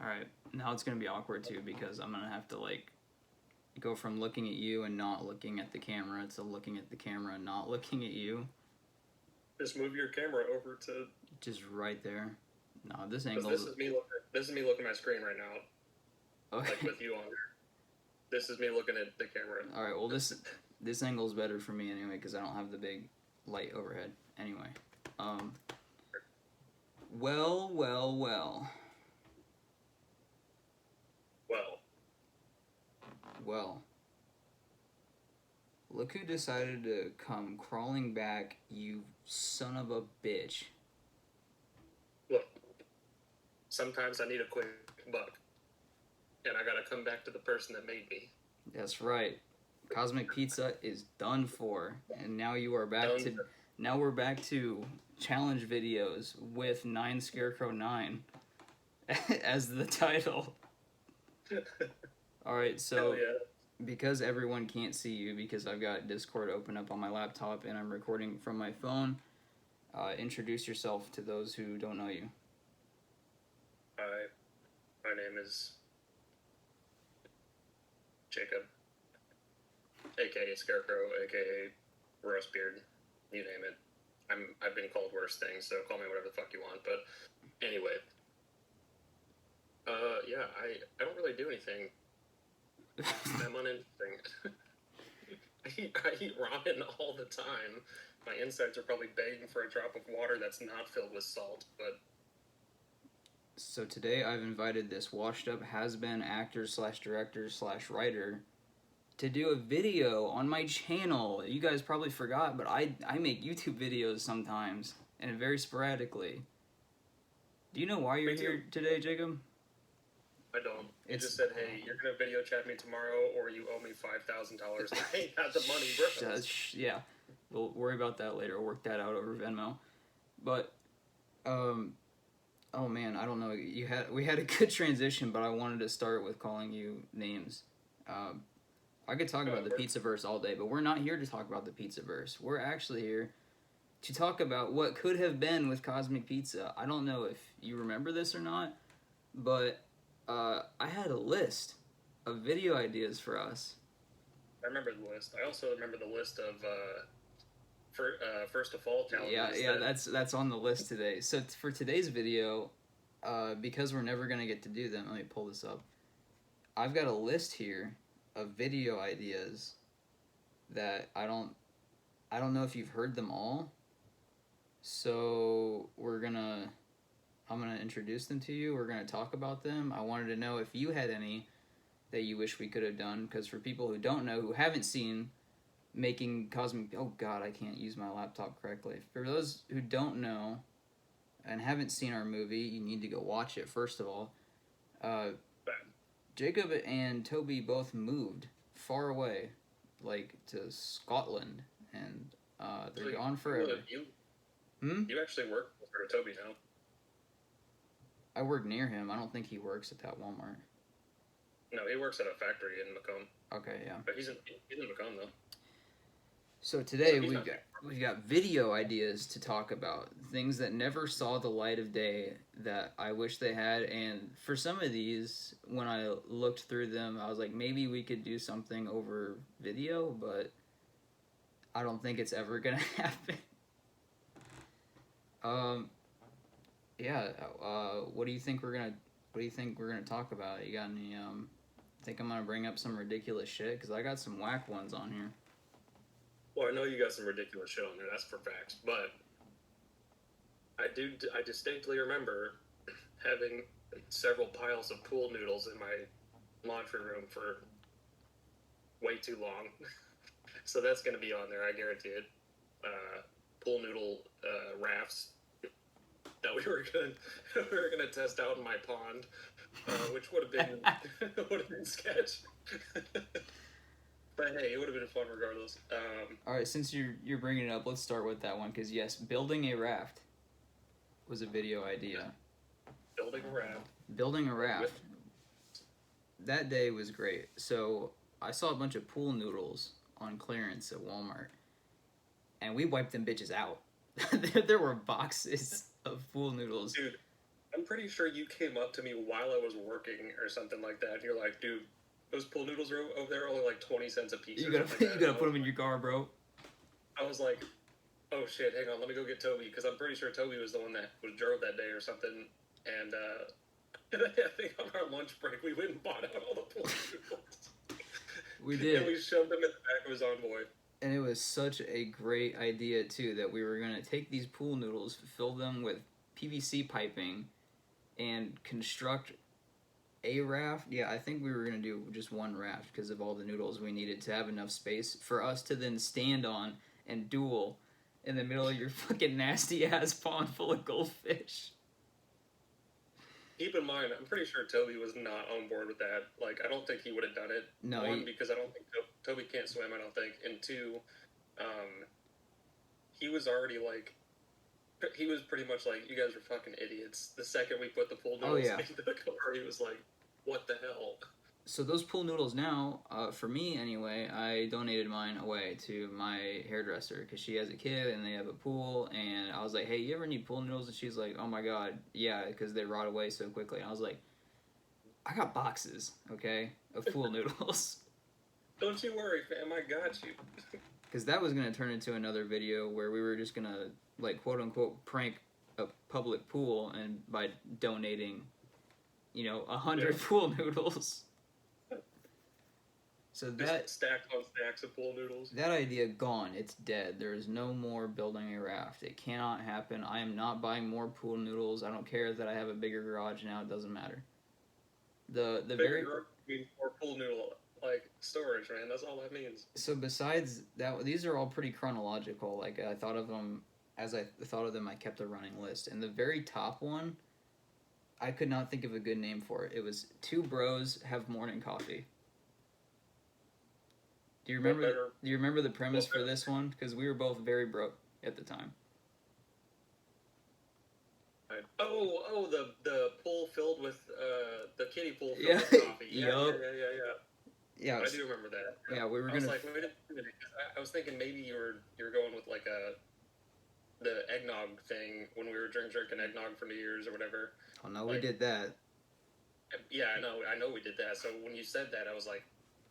Alright, now it's gonna be awkward too because I'm gonna have to like go from looking at you and not looking at the camera to looking at the camera and not looking at you. Just move your camera over to. Just right there. No, this angle. This is me looking. This is me looking at my screen right now. Okay. Like with you on there. This is me looking at the camera. All right. Well, this angle is better for me anyway because I don't have the big light overhead. Anyway. Well. Well. Look who decided to come crawling back, you son of a bitch. Look. Sometimes I need a quick buck. And I gotta come back to the person that made me. That's right. Cosmic Pizza is done for. And now you are back to... Now we're back to challenge videos with 9 Scarecrow 9 as the title. Alright, so... Hell yeah. Because everyone can't see you, because I've got Discord open up on my laptop and I'm recording from my phone, introduce yourself to those who don't know you. Hi, my name is Jacob, aka Scarecrow, aka Roastbeard, you name it. I've been called worse things, so call me whatever the fuck you want. But anyway, yeah, I don't really do anything. I'm uninteresting. I eat ramen all the time. My insides are probably begging for a drop of water that's not filled with salt, but... So today I've invited this washed up has-been actor slash director slash writer to do a video on my channel. You guys probably forgot, but I make YouTube videos sometimes, and very sporadically. Do you know why you're here today, Jacob? I don't. You just said, hey, you're going to video chat me tomorrow, or you owe me $5,000. I ain't got the money, bro. Yeah, we'll worry about that later. We'll work that out over Venmo. But, oh man, I don't know. We had a good transition, but I wanted to start with calling you names. I could talk about the Pizzaverse all day, but we're not here to talk about the Pizzaverse. We're actually here to talk about what could have been with Cosmic Pizza. I don't know if you remember this or not, but I had a list of video ideas for us. I remember the list. I also remember the list of first to fall challenges. Yeah, that's on the list today. So for today's video, because we're never gonna get to do them, let me pull this up. I've got a list here of video ideas that I don't know if you've heard them all. So I'm gonna introduce them to you. We're gonna talk about them. I wanted to know if you had any that you wish we could have done, because for people who don't know, who haven't seen making Cosmic... Oh god, I can't use my laptop correctly. For those who don't know and haven't seen our movie, you need to go watch it, first of all. Jacob and Toby both moved far away, like to Scotland, and they're gone forever. You actually work for Toby now. I work near him. I don't think he works at that Walmart. No, he works at a factory in Macomb. Okay, yeah. But he's in Macomb though. So today we've got video ideas to talk about, things that never saw the light of day that I wish they had. And for some of these, when I looked through them, I was like, maybe we could do something over video, but I don't think it's ever gonna happen. Yeah. What do you think we're gonna talk about? You got any? Think I'm gonna bring up some ridiculous shit? Because I got some whack ones on here. Well, I know you got some ridiculous shit on there. That's for facts. But I distinctly remember having several piles of pool noodles in my laundry room for way too long. So that's gonna be on there. I guarantee it. Pool noodle rafts that we were gonna test out in my pond, which would have been sketch. But hey, it would have been fun regardless. All right, since you're bringing it up, let's start with that one, because yes, building a raft was a video idea. Building a raft. That day was great. So I saw a bunch of pool noodles on clearance at Walmart, and we wiped them bitches out. There were boxes of pool noodles. Dude, I'm pretty sure you came up to me while I was working or something like that. And you're like, dude, those pool noodles are over there are only like 20 cents a piece You or gotta something like you that. gotta put them in your car, bro. I was like, oh shit, hang on, let me go get Toby because I'm pretty sure Toby was the one that was drove that day or something. And I think on our lunch break we went and bought out all the pool noodles. We did. And we shoved them in the back of his envoy. And it was such a great idea too that we were gonna take these pool noodles, fill them with PVC piping, and construct a raft. Yeah, I think we were gonna do just one raft because of all the noodles we needed to have enough space for us to then stand on and duel in the middle of your fucking nasty ass pond full of goldfish. Keep in mind, I'm pretty sure Toby was not on board with that. Like, I don't think he would have done it. No, One, because I don't think Toby can't swim, I don't think. And two, he was already like, he was pretty much like, you guys are fucking idiots. The second we put the pool noodles into the car, he was like, what the hell? So those pool noodles now, for me anyway, I donated mine away to my hairdresser because she has a kid and they have a pool. And I was like, hey, you ever need pool noodles? And she's like, oh my god, yeah, because they rot away so quickly. And I was like, I got boxes, okay, of pool noodles. Don't you worry, fam, I got you. Because that was going to turn into another video where we were just going to, like, quote unquote, prank a public pool and by donating, 100 pool noodles. So that stacks on stacks of pool noodles. That idea gone. It's dead. There is no more building a raft. It cannot happen. I am not buying more pool noodles. I don't care that I have a bigger garage now. It doesn't matter. The bigger very garage means more pool noodle like storage, man. That's all that means. So besides that, these are all pretty chronological. Like I thought of them as I thought of them. I kept a running list, and the very top one, I could not think of a good name for it. It was Two Bros Have Morning Coffee. Do you remember the premise for this one? Because we were both very broke at the time. Oh, the pool filled with the kiddie pool filled with coffee. Yeah. Yeah, I do remember that. Yeah, we were gonna. I was like, wait a minute. I was thinking maybe you were going with like the eggnog thing when we were drinking eggnog for New Year's or whatever. Oh no, we did that. Yeah, I know we did that. So when you said that, I was like,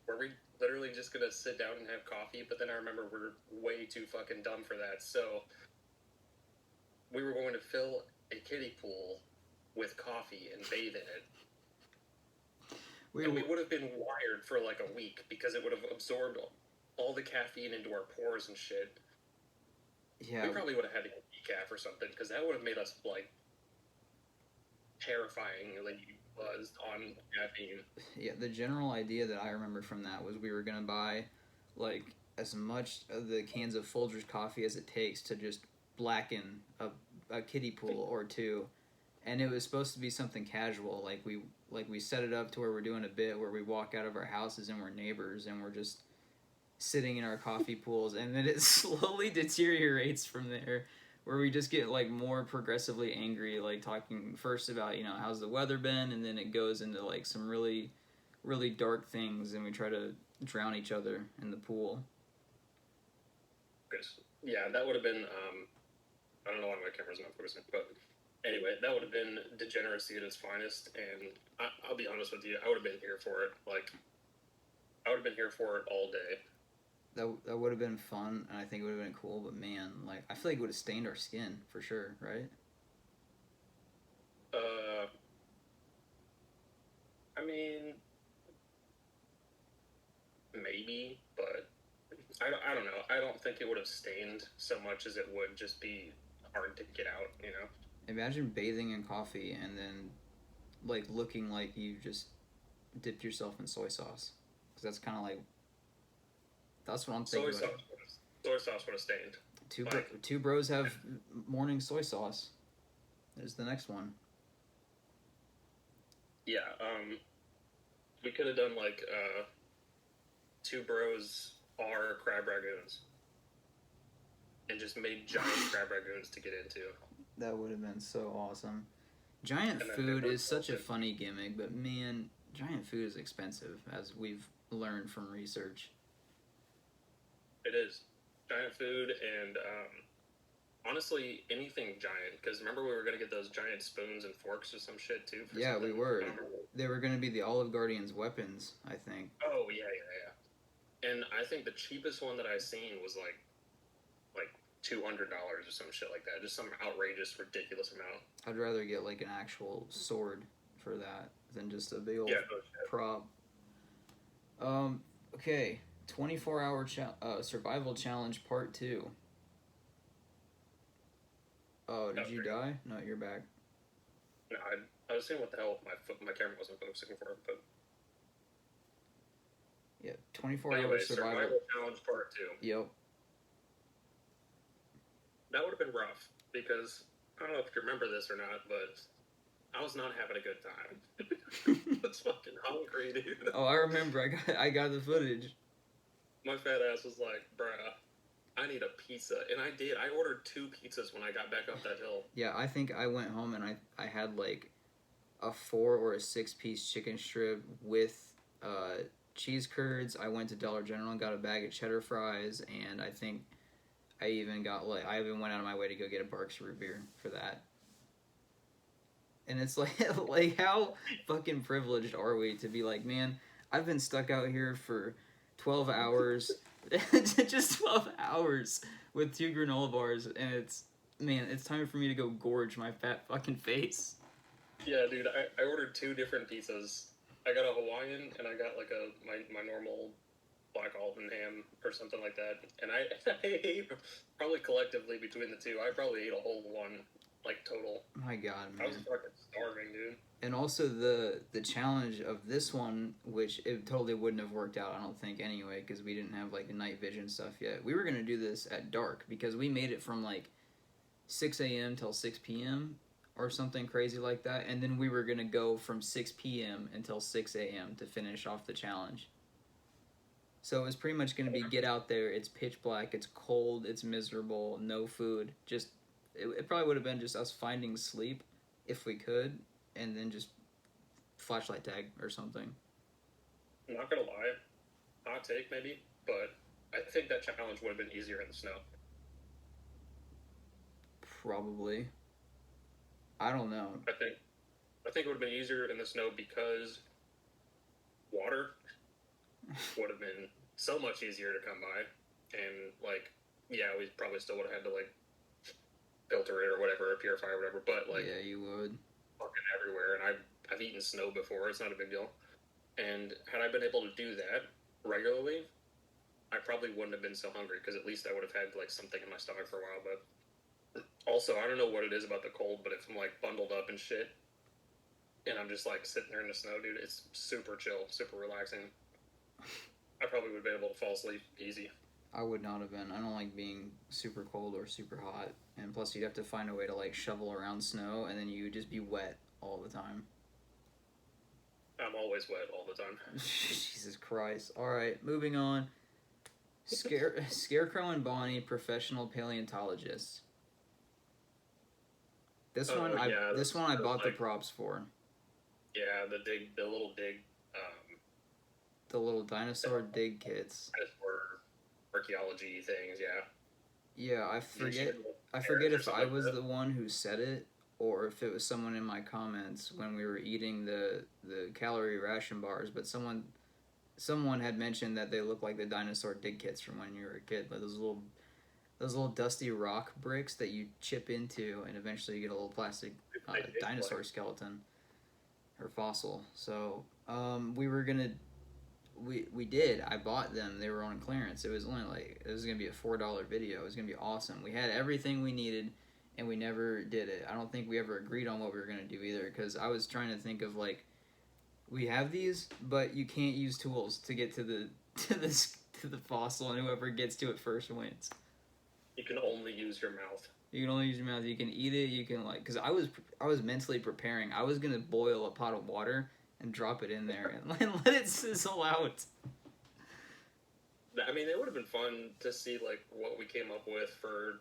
were we literally just gonna sit down and have coffee? But then I remember we're way too fucking dumb for that. So we were going to fill a kiddie pool with coffee and bathe in it. We would have been wired for like a week because it would have absorbed all the caffeine into our pores and shit. Yeah. We probably would have had to get decaf or something because that would have made us like terrifyingly buzzed on caffeine. Yeah, the general idea that I remember from that was we were gonna buy like as much of the cans of Folgers coffee as it takes to just blacken a kiddie pool or two, and it was supposed to be something casual. Like we set it up to where we're doing a bit where we walk out of our houses and we're neighbors and we're just sitting in our coffee pools, and then it slowly deteriorates from there, where we just get like more progressively angry, like talking first about how's the weather been, and then it goes into like some really, really dark things, and we try to drown each other in the pool. Yeah, that would have been. I don't know why my camera's not focusing, but anyway, that would have been degeneracy at its finest, and I'll be honest with you, I would have been here for it. Like, I would have been here for it all day. That would have been fun, and I think it would have been cool, but man, like, I feel like it would have stained our skin, for sure, right? I mean, maybe, but I don't know. I don't think it would have stained so much as it would just be hard to get out, Imagine bathing in coffee and then, like, looking like you just dipped yourself in soy sauce. Because that's kind of like... That's what I'm thinking. Soy sauce would have stained. Two Bros Have Morning Soy Sauce. There's the next one. Yeah, we could have done, like, Two Bros Are Crab Ragoons. And just made giant crab ragoons to get into. That would have been so awesome. Giant food is such a funny gimmick, but man, giant food is expensive, as we've learned from research. It is. Giant food, and Honestly, anything giant. Because remember we were gonna get those giant spoons and forks or some shit too for Yeah, we something. were. They were going to be the Olive Guardian's weapons, I think. Oh yeah. And I think the cheapest one that I seen was like $200 or some shit like that. Just some outrageous, ridiculous amount. I'd rather get like an actual sword for that than just a big old Yeah, no shit. prop. Okay. 24-hour survival challenge part 2. Oh, did you die? No, you're back. No, I was seeing what the hell my camera wasn't focusing for, but Yeah, 24-hour anyway, survival. challenge part 2. Yep. That would have been rough because I don't know if you remember this or not, but I was not having a good time. I was fucking hungry, dude. Oh, I remember. I got the footage. My fat ass was like, bruh, I need a pizza. And I did. I ordered 2 pizzas when I got back up that hill. Yeah, I think I went home and I had like a 4 or a 6-piece chicken strip with cheese curds. I went to Dollar General and got a bag of cheddar fries, and I think I even went out of my way to go get a Barks root beer for that. And it's like like how fucking privileged are we to be like, man, I've been stuck out here for 12 hours, just 12 hours with 2 granola bars, and it's time for me to go gorge my fat fucking face. Yeah, dude, I ordered 2 different pizzas. I got a Hawaiian and I got like my normal black almond ham or something like that. And I ate probably collectively between the 2. I probably ate a whole one, like total. My God, man. I was fucking starving, dude. And also the challenge of this one, which it totally wouldn't have worked out, I don't think, anyway, because we didn't have like the night vision stuff yet. We were gonna do this at dark because we made it from like 6 a.m. till 6 p.m. or something crazy like that, and then we were gonna go from 6 p.m. until 6 a.m. to finish off the challenge. So it was pretty much gonna be get out there. It's pitch black. It's cold. It's miserable. No food. Just it probably would have been just us finding sleep if we could, and then just flashlight tag or something. I'm not gonna lie, hot take maybe, but I think that challenge would have been easier in the snow. Probably. I don't know. I think it would have been easier in the snow because water would have been so much easier to come by, and like, yeah, we probably still would have had to like filter it or whatever, or purify or whatever. But like, yeah, you would. Fucking everywhere, and I've eaten snow before. It's not a big deal. And had I been able to do that regularly, I probably wouldn't have been so hungry because at least I would have had like something in my stomach for a while. But also, I don't know what it is about the cold, but if I'm like bundled up and shit, and I'm just like sitting there in the snow, dude, it's super chill, super relaxing. I probably would have been able to fall asleep easy. I would not have been. I don't like being super cold or super hot. And plus, you'd have to find a way to like shovel around snow, and then you would just be wet all the time. I'm always wet all the time. Jesus Christ. Alright, moving on. Scarecrow and Bonnie, professional paleontologists. This one I bought the props for. Yeah, the little dig. The little dinosaur dig kits. Dinosaur archaeology things, yeah. Yeah, I forget if I was the one who said it or if it was someone in my comments when we were eating the calorie ration bars, but someone had mentioned that they look like the dinosaur dig kits from when you were a kid, like those little dusty rock bricks that you chip into and eventually you get a little plastic dinosaur skeleton or fossil. So we did. I bought them. They were on clearance. It was only like, it was going to be a $4 video. It was going to be awesome. We had everything we needed, and we never did it. I don't think we ever agreed on what we were going to do either, because I was trying to think of, like, we have these, but you can't use tools to get to the fossil, and whoever gets to it first wins. You can only use your mouth. You can only use your mouth. You can eat it. You can, like, because I was mentally preparing. I was going to boil a pot of water and drop it in there and let it sizzle out. I mean, it would have been fun to see like what we came up with for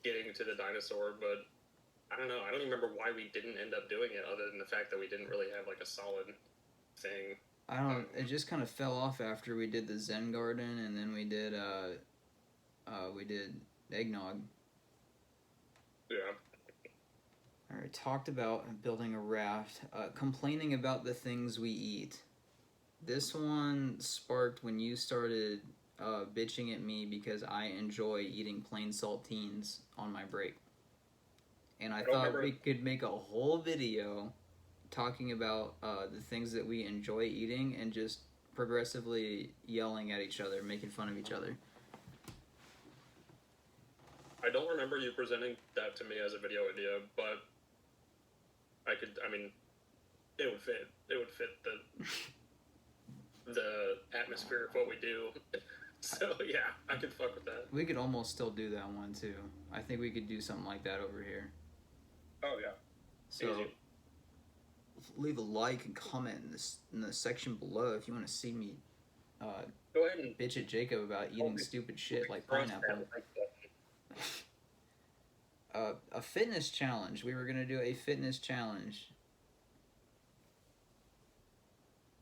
getting to the dinosaur, but I don't know. I don't even remember why we didn't end up doing it, other than the fact that we didn't really have like a solid thing. I don't. It just kind of fell off after we did the Zen Garden, and then we did eggnog. Yeah. All right, talked about building a raft, complaining about the things we eat. This one sparked when you started bitching at me because I enjoy eating plain saltines on my break. And I I don't thought remember. we could make a whole video talking about the things that we enjoy eating and just progressively yelling at each other, making fun of each other. I don't remember you presenting that to me as a video idea, but I could. I mean, it would fit. It would fit the atmosphere of what we do. So yeah, I could fuck with that. We could almost still do that one too. I think we could do something like that over here. Oh yeah. So Easy. leave a like and comment in the section below if you want to see me Go ahead and bitch at Jacob about eating stupid shit like thrust pineapple. that. A fitness challenge. We were gonna do a fitness challenge.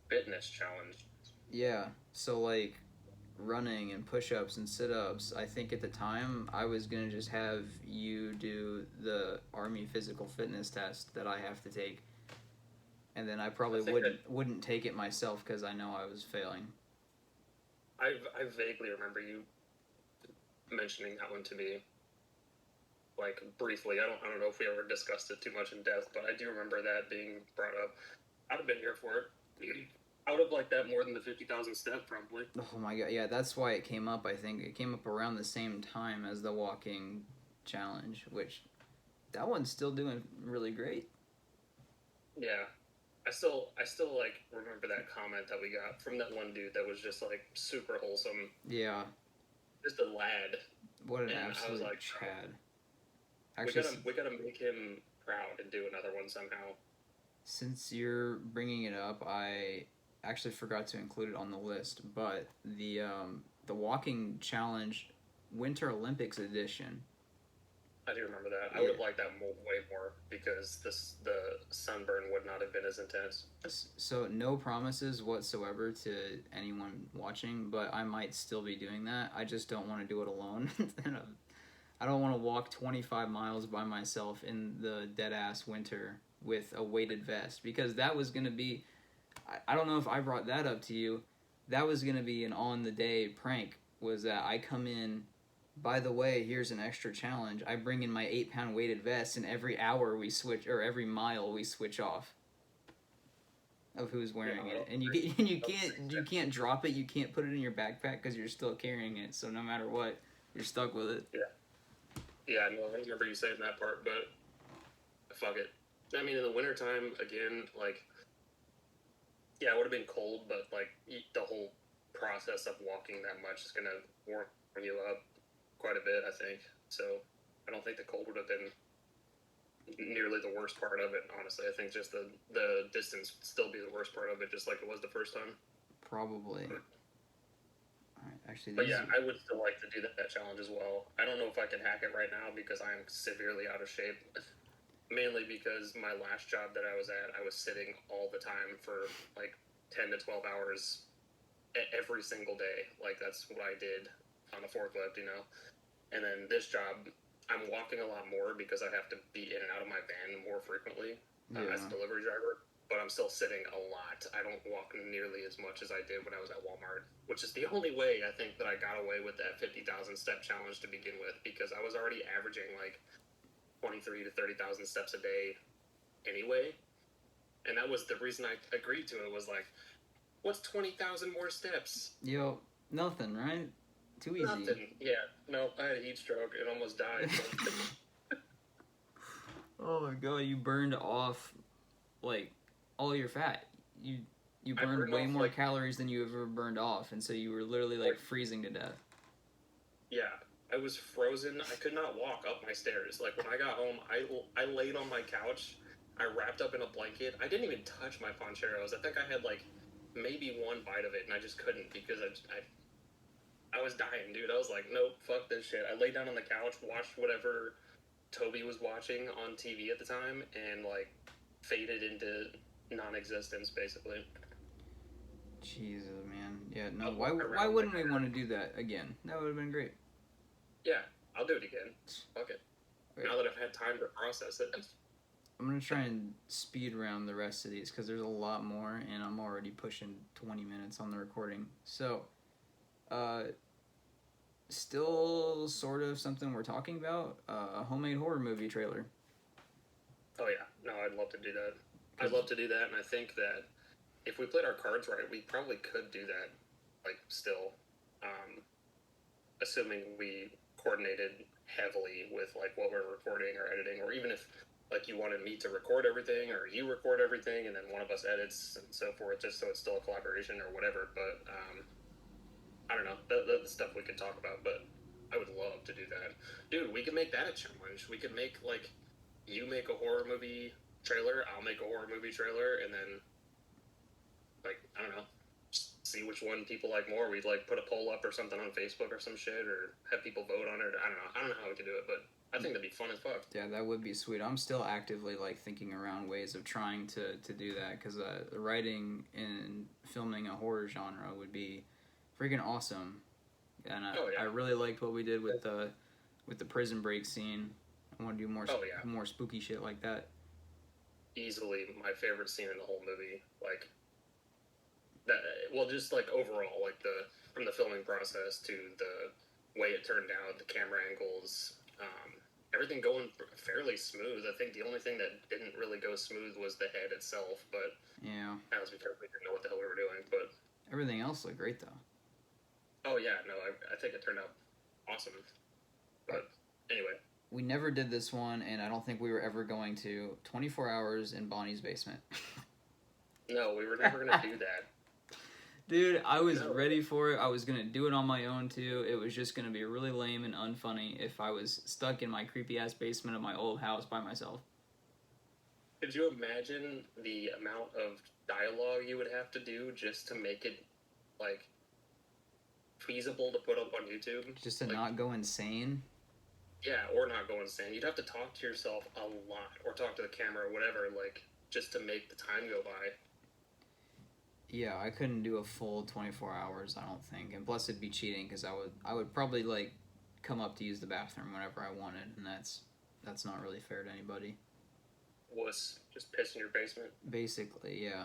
Fitness challenge. Yeah. So like running and push-ups and sit-ups. I think at the time I was gonna just have you do the Army physical fitness test that I have to take, and then I probably wouldn't take it myself because I know I was failing. I vaguely remember you mentioning that one to me, like briefly. I don't know if we ever discussed it too much in depth, but I do remember that being brought up. I'd have been here for it. I would have liked that more than the 50,000 step, probably. Oh my god, yeah, that's why it came up. I think it came up around the same time as the walking challenge, which that one's still doing really great. Yeah. I still like remember that comment that we got from that one dude that was just like super wholesome. Yeah. Just a lad. What an And absolute I was like, Chad. Actually, we gotta make him proud and do another one somehow. Since you're bringing it up, I actually forgot to include it on the list, but the walking challenge Winter Olympics edition. I do remember that. Yeah. I would have liked that way more because the sunburn would not have been as intense. So no promises whatsoever to anyone watching, but I might still be doing that. I just don't want to do it alone. I don't want to walk 25 miles by myself in the dead ass winter with a weighted vest, because that was going to be, I don't know if I brought that up to you, that was going to be an on the day prank, was that I come in, by the way, here's an extra challenge, I bring in my 8-pound weighted vest, and every hour we switch, or every mile we switch off of who's wearing it, and you can't drop it, you can't put it in your backpack because you're still carrying it, so no matter what, you're stuck with it. Yeah, no, I remember you saying that part, but fuck it. I mean, in the wintertime, again, like, yeah, it would have been cold, but, like, the whole process of walking that much is going to warm you up quite a bit, I think. So, I don't think the cold would have been nearly the worst part of it, honestly. I think just the distance would still be the worst part of it, just like it was the first time. Probably. Actually, but yeah, I would still like to do that challenge as well. I don't know if I can hack it right now because I am severely out of shape. Mainly because my last job that I was at, I was sitting all the time for like 10 to 12 hours every single day. Like, that's what I did on a forklift, you know? And then this job, I'm walking a lot more because I have to be in and out of my van more frequently as a delivery driver. But I'm still sitting a lot. I don't walk nearly as much as I did when I was at Walmart, which is the only way I think that I got away with that 50,000 step challenge to begin with, because I was already averaging like 23 to 30,000 steps a day anyway. And that was the reason I agreed to it, was like, what's 20,000 more steps? Yo, nothing, right? Too easy. Nothing. Yeah. No, I had a heat stroke and almost died. Oh my god, you burned off like all your fat. You burned way more calories than you ever burned off, and so you were literally like freezing to death. Yeah, I was frozen. I could not walk up my stairs. Like, when I got home, I laid on my couch. I wrapped up in a blanket. I didn't even touch my Poncheros. I think I had like maybe one bite of it, and I just couldn't because I was dying, dude. I was like, nope, fuck this shit. I laid down on the couch, watched whatever Toby was watching on TV at the time, and like faded into non-existence, basically. Jesus, man. Yeah, no. Why wouldn't we want to do that again? That would have been great. Yeah, I'll do it again. Fuck it. Okay. now that I've had time to process it. I'm gonna try and speed round the rest of these because there's a lot more, and I'm already pushing 20 minutes on the recording. So, uh, still sort of something we're talking about. A homemade horror movie trailer. Oh yeah, no, I'd love to do that. I'd love to do that, and I think that if we played our cards right, we probably could do that. Like still, um, assuming we coordinated heavily with like what we're recording or editing, or even if like you wanted me to record everything or you record everything and then one of us edits and so forth, just so it's still a collaboration or whatever. But I don't know. That's stuff we could talk about, but I would love to do that. Dude, we could make that a challenge. We could make like you make a horror movie trailer, I'll make a horror movie trailer, and then like I don't know, see which one people like more. We'd like put a poll up or something on Facebook or some shit, or have people vote on it. I don't know. I don't know how we could do it, but I think that'd be fun as fuck. Yeah, that would be sweet. I'm still actively like thinking around ways of trying to do that because writing and filming a horror genre would be freaking awesome. And I really liked what we did with the prison break scene. I want to do more spooky shit like that. Easily my favorite scene in the whole movie. Like that. Well, just like overall, like from the filming process to the way it turned out, the camera angles, everything going fairly smooth. I think the only thing that didn't really go smooth was the head itself. But yeah, as we didn't know what the hell we were doing. But everything else looked great though. Oh yeah, no, I think it turned out awesome. But anyway. We never did this one, and I don't think we were ever going to. 24 hours in Bonnie's basement. No, we were never going to do that. Dude, I was ready for it. I was going to do it on my own, too. It was just going to be really lame and unfunny if I was stuck in my creepy-ass basement of my old house by myself. Could you imagine the amount of dialogue you would have to do just to make it, like, feasible to put up on YouTube? Just to not go insane? Yeah, or not go insane. You'd have to talk to yourself a lot, or talk to the camera or whatever, like, just to make the time go by. Yeah, I couldn't do a full 24 hours, I don't think. And plus it'd be cheating, because I would probably, like, come up to use the bathroom whenever I wanted, and that's not really fair to anybody. Wuss. Just piss in your basement? Basically, yeah.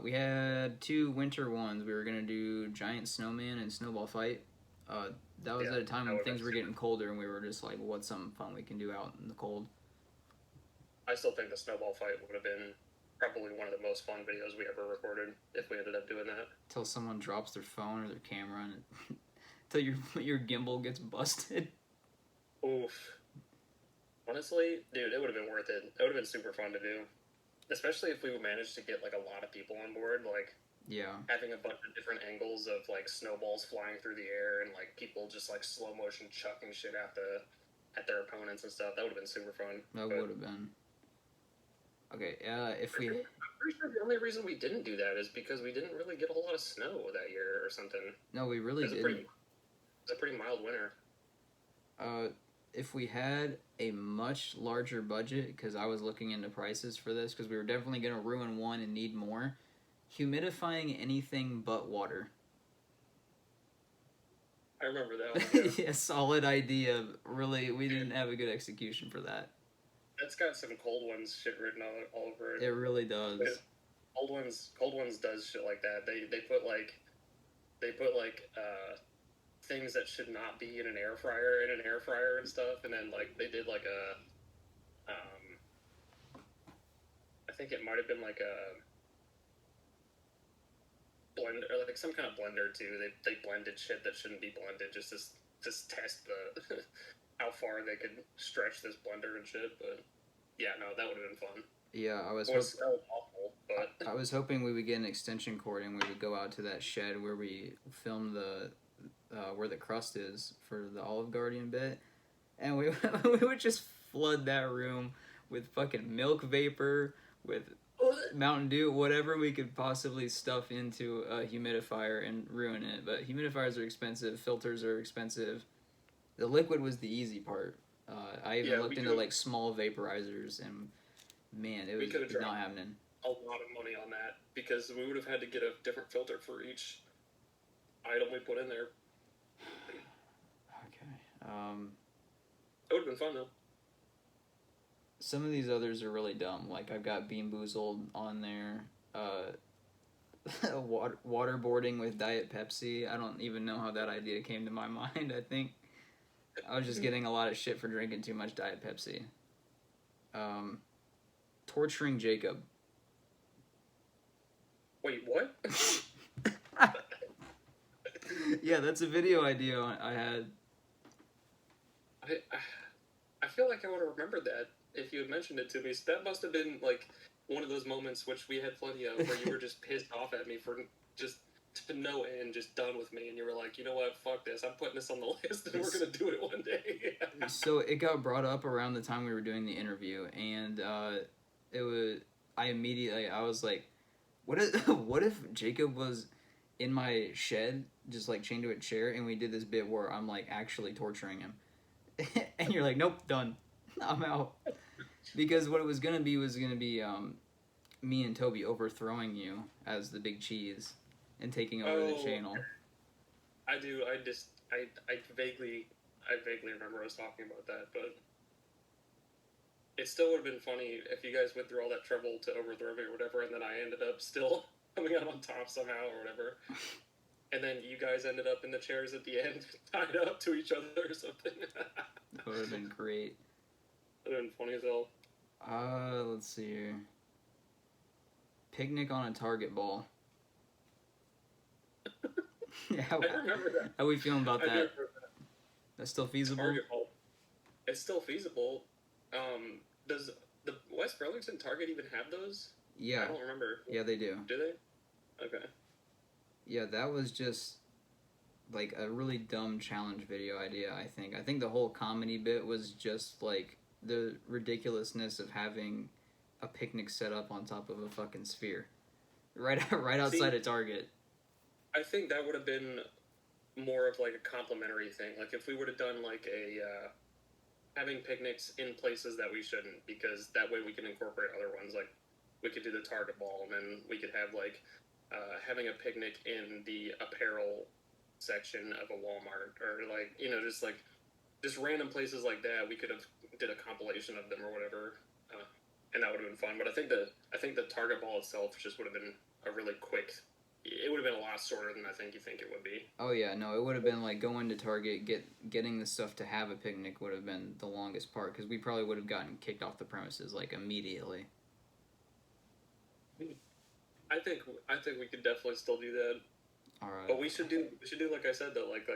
We had 2 winter ones. We were going to do Giant Snowman and Snowball Fight. That was at a time when things were getting colder, and we were just like, what's some fun we can do out in the cold? I still think the Snowball Fight would have been probably one of the most fun videos we ever recorded if we ended up doing that. Till someone drops their phone or their camera, and till your gimbal gets busted. Oof. Honestly, dude, it would have been worth it. It would have been super fun to do. Especially if we managed to get, like, a lot of people on board, like... Yeah. Having a bunch of different angles of, like, snowballs flying through the air and, like, people just, like, slow motion chucking shit at their opponents and stuff. That would have been super fun. That would have been. Okay, if we... I'm pretty sure the only reason we didn't do that is because we didn't really get a whole lot of snow that year or something. No, we really didn't. It was a pretty mild winter. If we had a much larger budget, because I was looking into prices for this, because we were definitely going to ruin one and need more... Humidifying anything but water. I remember that one. Yeah, solid idea. Really, we didn't have a good execution for that. That's got some Cold Ones shit written all over it. It really does. Cold Ones does shit like that. They put things that should not be in an air fryer and stuff, and then like they did like a I think it might have been like a blender, or like some kind of blender too. They blended shit that shouldn't be blended just to test the how far they could stretch this blender and shit. But yeah, no, that would have been fun. Yeah, that was awful, but I was hoping we would get an extension cord and we would go out to that shed where we filmed the where the crust is for the Olive Garden bit, and we would just flood that room with fucking milk vapor, with Mountain Dew, whatever we could possibly stuff into a humidifier and ruin it. But humidifiers are expensive, filters are expensive. The liquid was the easy part. I even looked into like small vaporizers, and man, it was not happening. A lot of money on that because we would have had to get a different filter for each item we put in there. Okay. It would have been fun though. some of these others are really dumb. Like I've got Bean Boozled on there. Waterboarding with Diet Pepsi. I don't even know how that idea came to my mind. I think I was just getting a lot of shit for drinking too much Diet Pepsi. Torturing Jacob. Wait, what? Yeah, that's a video idea I had. I feel like I would have remembered that if you had mentioned it to me. So that must have been like one of those moments which we had plenty of where you were just pissed off at me for just to no end, just done with me, and you were like, you know what, fuck this, I'm putting this on the list, and we're gonna do it one day. So it got brought up around the time we were doing the interview, and it was I was like, what if Jacob was in my shed, just like chained to a chair, and we did this bit where I'm like actually torturing him, and you're like, nope, done, I'm out, because what it was gonna be me and Toby overthrowing you as the big cheese and taking over the channel. I do. I vaguely remember us talking about that, but it still would have been funny if you guys went through all that trouble to overthrow me or whatever, and then I ended up still coming out on top somehow or whatever. And then you guys ended up in the chairs at the end, tied up to each other or something. That would have been great. That would have been funny as hell. Let's see here. Picnic on a target ball. Yeah, I remember that. How are we feeling about that? That's still feasible? Target ball. It's still feasible. Does the West Burlington Target even have those? Yeah. I don't remember. Yeah, they do. Do they? Okay. Yeah, that was just like a really dumb challenge video idea, I think. I think the whole comedy bit was just like the ridiculousness of having a picnic set up on top of a fucking sphere. Right outside a Target. I think that would have been more of like a complimentary thing. Like if we would have done like a having picnics in places that we shouldn't, because that way we can incorporate other ones. Like we could do the Target ball, and then we could have like having a picnic in the apparel section of a Walmart, or like, you know, just random places like that. We could have did a compilation of them or whatever, and that would have been fun. But I think the Target ball itself just would have been a really quick. It would have been a lot shorter than I think you think it would be. Oh yeah, no, it would have been like going to Target, getting the stuff to have a picnic would have been the longest part, because we probably would have gotten kicked off the premises like immediately. I think we could definitely still do that. All right. But we should do like I said though, like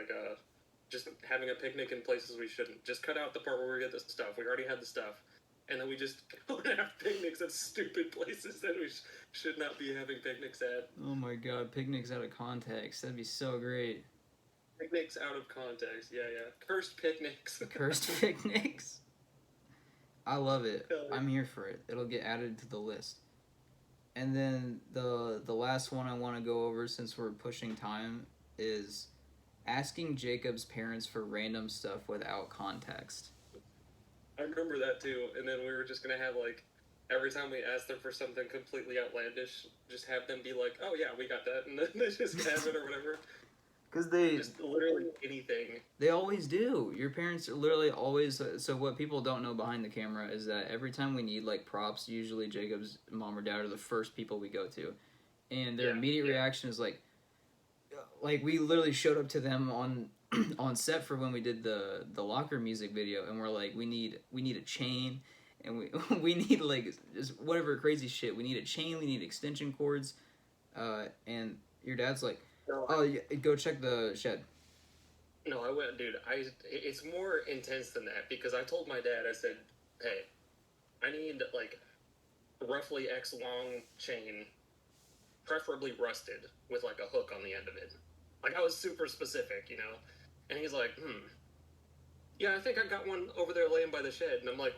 just having a picnic in places we shouldn't. Just cut out the part where we get the stuff. We already had the stuff. And then we just go and have picnics at stupid places that we should not be having picnics at. Oh my god, picnics out of context. That'd be so great. Picnics out of context. Yeah. Cursed picnics. Cursed picnics. I love it. I'm here for it. It'll get added to the list. And then the last one I want to go over, since we're pushing time, is asking Jacob's parents for random stuff without context. I remember that too, and then we were just gonna have like every time we asked them for something completely outlandish, just have them be like, "Oh yeah, we got that," and then they just have it or whatever. Because they just literally anything. They always do. Your parents are literally always. So what people don't know behind the camera is that every time we need like props, usually Jacob's mom or dad are the first people we go to, and their immediate reaction is like we literally showed up to them on set for when we did the locker music video, and we're like, we need a chain, and we need like just whatever crazy shit. We need a chain, we need extension cords, and your dad's like, oh yeah, go check the shed. No, I went, dude. It's more intense than that, because I told my dad, I said, hey, I need like roughly X long chain, preferably rusted, with like a hook on the end of it. Like I was super specific, you know. And he's like, yeah, I think I got one over there laying by the shed. And I'm like,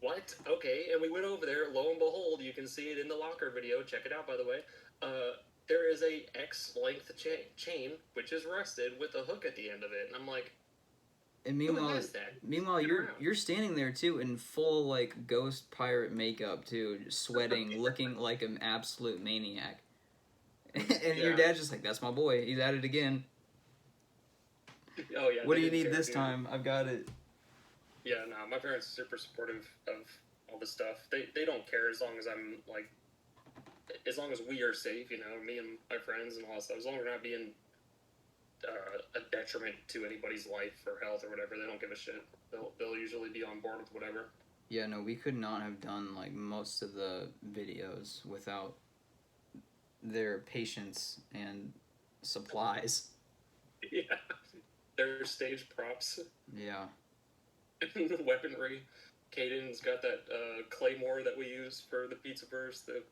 what? Okay. And we went over there. Lo and behold, you can see it in the locker video. Check it out, by the way. There is a X-length chain, which is rusted with a hook at the end of it. And I'm like, and meanwhile, you're standing there, too, in full, like, ghost pirate makeup, too, just sweating, looking like an absolute maniac. And your dad's just like, that's my boy. He's at it again. Oh yeah. What do you need this time? I've got it. Yeah, no, my parents are super supportive of all this stuff. They don't care as long as I'm like, as long as we are safe, me and my friends and all that stuff. As long as we're not being a detriment to anybody's life or health or whatever, they don't give a shit. They'll usually be on board with whatever. Yeah, no, we could not have done like most of the videos without their patience and supplies. Yeah, their stage props, Yeah. weaponry. Caden's got that claymore that we use for the pizza burst, the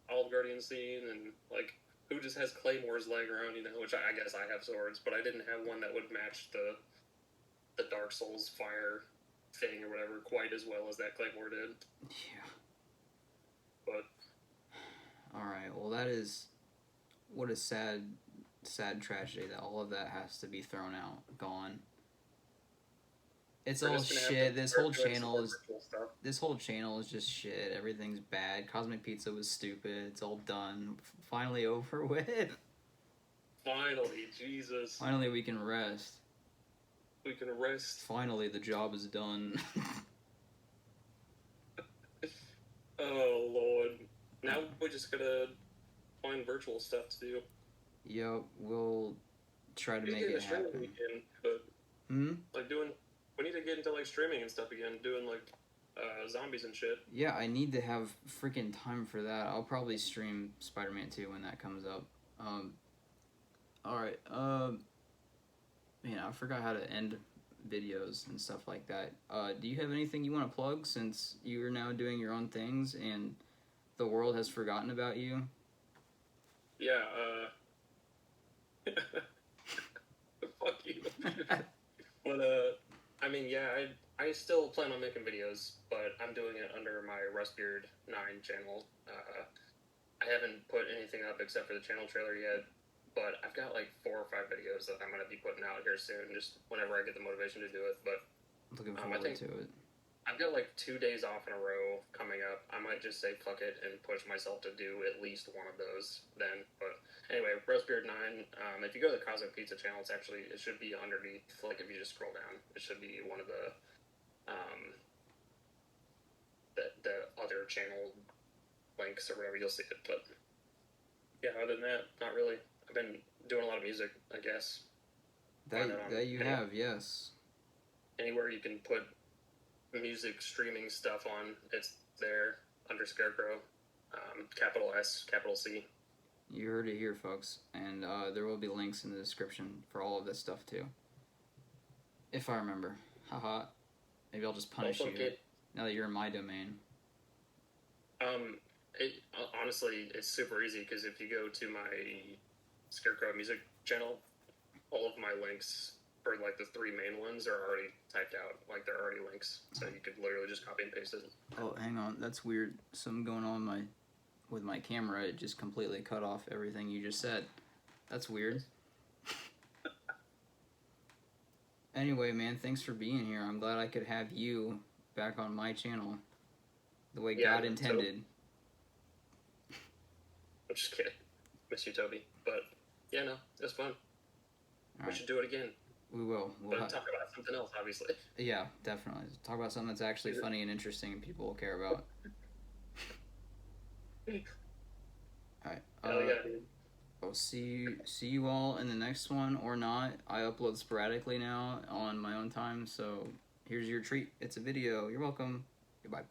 Olive Guardian scene, and like who just has claymores laying around, which I guess I have swords, but I didn't have one that would match the Dark Souls fire thing or whatever quite as well as that claymore did. Yeah. But all right. Well, that is what a sad tragedy that all of that has to be thrown out, gone. It's all shit. This whole channel is just shit. Everything's bad. Cosmic Pizza was stupid. It's all done. Finally over with. Finally, Jesus. Finally, we can rest. We can rest. Finally, the job is done. Oh, Lord. Now we just gotta find virtual stuff to do. Yep, we'll try to make it happen. Again, but like we need to get into like streaming and stuff again, doing like zombies and shit. Yeah, I need to have freaking time for that. I'll probably stream Spider-Man 2 when that comes up. Alright, man, I forgot how to end videos and stuff like that. Do you have anything you want to plug since you are now doing your own things and the world has forgotten about you? Yeah, fuck you. But, I mean, yeah, I still plan on making videos, but I'm doing it under my Rustbeard9 channel. I haven't put anything up except for the channel trailer yet, but I've got like 4 or 5 videos that I'm going to be putting out here soon, just whenever I get the motivation to do it. But looking forward to it. I've got like 2 days off in a row coming up. I might just say fuck it and push myself to do at least one of those then. But anyway, Roastbeard9, if you go to the Cosmic Pizza channel, it should be underneath, like if you just scroll down, it should be one of the other channel links or whatever, you'll see it. But yeah, other than that, not really. I've been doing a lot of music, I guess. That you have, yes. Anywhere you can put music streaming stuff on, it's there under Scarecrow, capital S, capital C. You heard it here, folks, and there will be links in the description for all of this stuff too, if I remember. Haha. Maybe I'll just punish you now that you're in my domain. Honestly, it's super easy because if you go to my Scarecrow music channel, all of my links for like the 3 main ones are already typed out. Like they're already links, so you could literally just copy and paste it. Oh, hang on, that's weird. Something going on with my camera. It just completely cut off everything you just said. That's weird. Anyway, man, thanks for being here. I'm glad I could have you back on my channel the way God intended. I'm just kidding. Miss you, Toby. But yeah, no, it's fun. We should do it again. We will. We'll talk about something else, obviously. Yeah, definitely. Talk about something that's actually funny and interesting and people will care about. Alright. Hell yeah, dude. I'll see you all in the next one or not. I upload sporadically now on my own time, so here's your treat. It's a video. You're welcome. Goodbye.